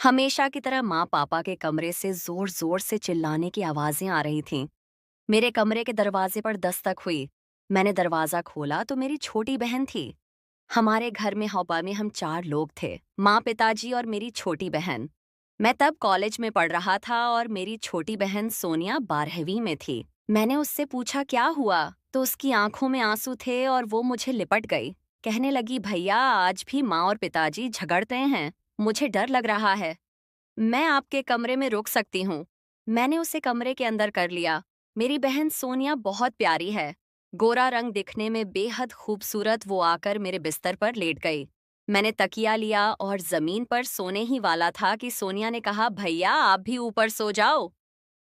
हमेशा की तरह माँ पापा के कमरे से जोर जोर से चिल्लाने की आवाजें आ रही थीं। मेरे कमरे के दरवाजे पर दस्तक हुई। मैंने दरवाजा खोला तो मेरी छोटी बहन थी। हमारे घर में हौबा में हम 4 लोग थे, माँ, पिताजी और मेरी छोटी बहन। मैं तब कॉलेज में पढ़ रहा था और मेरी छोटी बहन सोनिया 12वीं में थी। मैंने उससे पूछा क्या हुआ, तो उसकी आंखों में आंसू थे और वो मुझे लिपट गई। कहने लगी, भैया आज भी माँ और पिताजी झगड़ते हैं, मुझे डर लग रहा है। मैं आपके कमरे में रुक सकती हूँ। मैंने उसे कमरे के अंदर कर लिया। मेरी बहन सोनिया बहुत प्यारी है। गोरा रंग दिखने में बेहद खूबसूरत वो आकर मेरे बिस्तर पर लेट गई। मैंने तकिया लिया और जमीन पर सोने ही वाला था कि सोनिया ने कहा, भैया आप भी ऊपर सो जाओ।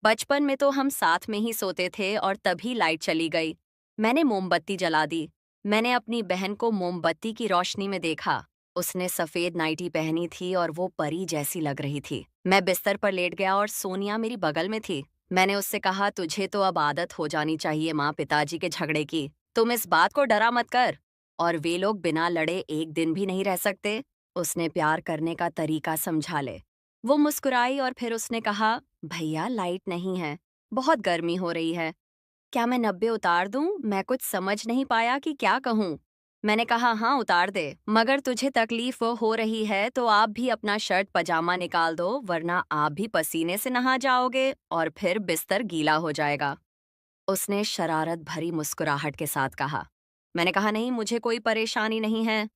बचपन में तो हम साथ में ही सोते थे और तभी लाइट चली गई। मैंने मोमबत्ती जला दी। मैंने अपनी बहन को मोमबत्ती की रोशनी में देखा। उसने सफेद नाइटी पहनी थी और वो परी जैसी लग रही थी। मैं बिस्तर पर लेट गया और सोनिया मेरी बगल में थी। मैंने उससे कहा, तुझे तो अब आदत हो जानी चाहिए माँ पिताजी के झगड़े की। तुम इस बात को डरा मत कर। और वे लोग बिना लड़े एक दिन भी नहीं रह सकते। उसने प्यार करने का तरीका समझा ले। वो मुस्कुराई और फिर उसने कहा, भैया लाइट नहीं है, बहुत गर्मी हो रही है। क्या मैं 90 उतार दूं? मैं कुछ समझ नहीं पाया कि क्या कहूं। मैंने कहा, हाँ उतार दे, मगर तुझे तकलीफ हो रही है तो आप भी अपना शर्ट पजामा निकाल दो, वरना आप भी पसीने से नहा जाओगे और फिर बिस्तर गीला हो जाएगा। उसने शरारत भरी मुस्कुराहट के साथ कहा। मैंने कहा, नहीं मुझे कोई परेशानी नहीं है।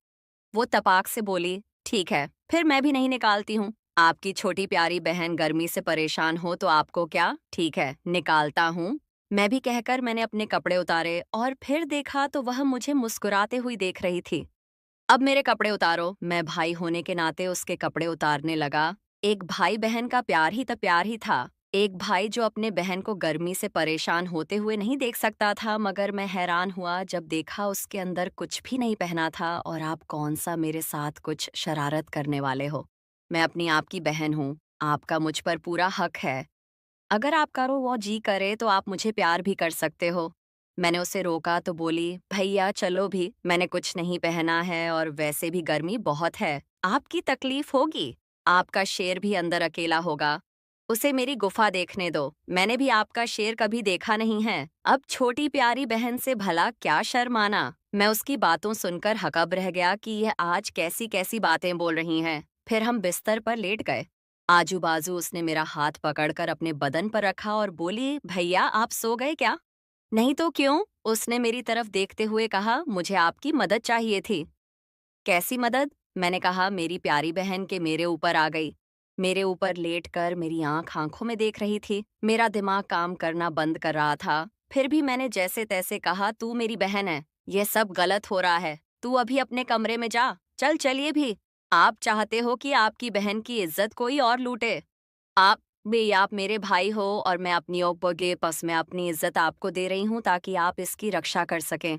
वो तपाक से बोली, ठीक है, फिर मैं भी नहीं निकालती हूँ। आपकी छोटी प्यारी बहन गर्मी से परेशान हो तो आपको क्या, ठीक है, निकालता हूँ। मैं भी कहकर मैंने अपने कपड़े उतारे और फिर देखा तो वह मुझे मुस्कुराते हुई देख रही थी। अब मेरे कपड़े उतारो। मैं भाई होने के नाते उसके कपड़े उतारने लगा। एक भाई बहन का प्यार ही तो प्यार ही था। एक भाई जो अपने बहन को गर्मी से परेशान होते हुए नहीं देख सकता था, मगर मैं हैरान हुआ जब देखा उसके अंदर कुछ भी नहीं पहना था और आप कौन सा मेरे साथ कुछ शरारत करने वाले हो। मैं अपनी आपकी बहन हूँ, आपका मुझ पर पूरा हक है। अगर आपका रो वो जी करे तो आप मुझे प्यार भी कर सकते हो। मैंने उसे रोका तो बोली, भैया चलो भी, मैंने कुछ नहीं पहना है और वैसे भी गर्मी बहुत है, आपकी तकलीफ होगी। आपका शेर भी अंदर अकेला होगा। उसे मेरी गुफा देखने दो, मैंने भी आपका शेर कभी देखा नहीं है। अब छोटी प्यारी बहन से भला क्या शर्म आना। मैं उसकी बातों सुनकर हकब रह गया कि यह आज कैसी कैसी बातें बोल रही हैं। फिर हम बिस्तर पर लेट गए। आजू बाजू उसने मेरा हाथ पकड़कर अपने बदन पर रखा और बोली, भैया आप सो गए क्या? नहीं तो क्यों? उसने मेरी तरफ देखते हुए कहा, मुझे आपकी मदद चाहिए थी। कैसी मदद? मैंने कहा, मेरी प्यारी बहन के मेरे ऊपर आ गई। मेरे ऊपर लेटकर मेरी आंख आंखों में देख रही थी। मेरा दिमाग काम करना बंद कर रहा था। फिर भी मैंने जैसे तैसे कहा, तू मेरी बहन है, यह सब गलत हो रहा है। तू अभी अपने कमरे में जा। चलिए भी। आप चाहते हो कि आपकी बहन की इज्जत कोई और लूटे। आप मेरे भाई हो और मैं अपनी ओपगे पस मैं अपनी इज्जत आपको दे रही हूँ ताकि आप इसकी रक्षा कर सकें।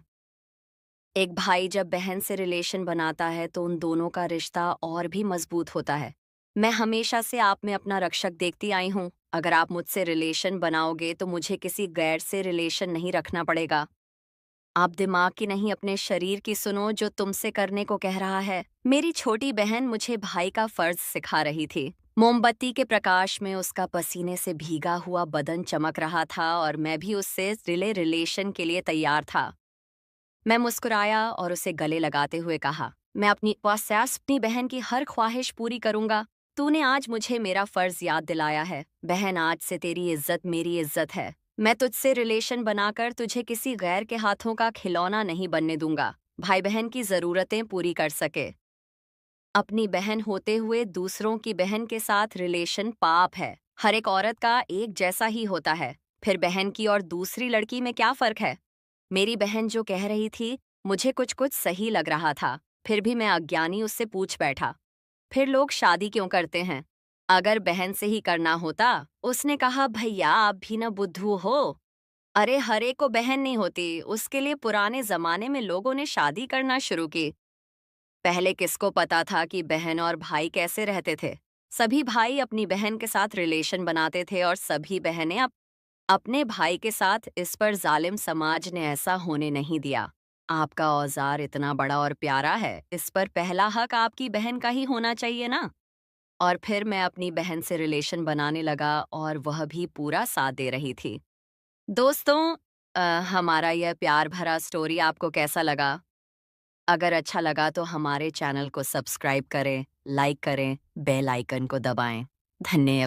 एक भाई जब बहन से रिलेशन बनाता है तो उन दोनों का रिश्ता और भी मजबूत होता है। मैं हमेशा से आप में अपना रक्षक देखती आई हूँ। अगर आप मुझसे रिलेशन बनाओगे तो मुझे किसी गैर से रिलेशन नहीं रखना पड़ेगा। आप दिमाग की नहीं अपने शरीर की सुनो जो तुमसे करने को कह रहा है। मेरी छोटी बहन मुझे भाई का फर्ज सिखा रही थी। मोमबत्ती के प्रकाश में उसका पसीने से भीगा हुआ बदन चमक रहा था और मैं भी उससे रिलेशन के लिए तैयार था। मैं मुस्कुराया और उसे गले लगाते हुए कहा, मैं अपनी अपनी बहन की हर ख्वाहिश पूरी करूंगा। तूने आज मुझे मेरा फर्ज याद दिलाया है। बहन, आज से तेरी इज्जत मेरी इज्जत है। मैं तुझसे रिलेशन बनाकर तुझे किसी गैर के हाथों का खिलौना नहीं बनने दूंगा। भाई बहन की जरूरतें पूरी कर सके। अपनी बहन होते हुए दूसरों की बहन के साथ रिलेशन पाप है। हर एक औरत का एक जैसा ही होता है। फिर बहन की और दूसरी लड़की में क्या फर्क है? मेरी बहन जो कह रही थी, मुझे कुछ कुछ सही लग रहा था। फिर भी मैं अज्ञानी उससे पूछ बैठा, फिर लोग शादी क्यों करते हैं? अगर बहन से ही करना होता। उसने कहा, भैया आप भी न बुद्धू हो। अरे हर एक को बहन नहीं होती, उसके लिए पुराने जमाने में लोगों ने शादी करना शुरू की। पहले किसको पता था कि बहन और भाई कैसे रहते थे? सभी भाई अपनी बहन के साथ रिलेशन बनाते थे और सभी बहनें अपने भाई के साथ। इस पर जालिम समाज ने ऐसा होने नहीं दिया। आपका औजार इतना बड़ा और प्यारा है, इस पर पहला हक आपकी बहन का ही होना चाहिए ना। और फिर मैं अपनी बहन से रिलेशन बनाने लगा और वह भी पूरा साथ दे रही थी। दोस्तों, हमारा यह प्यार भरा स्टोरी आपको कैसा लगा? अगर अच्छा लगा तो हमारे चैनल को सब्सक्राइब करें, लाइक करें, बेल आइकन को दबाएँ। धन्यवाद।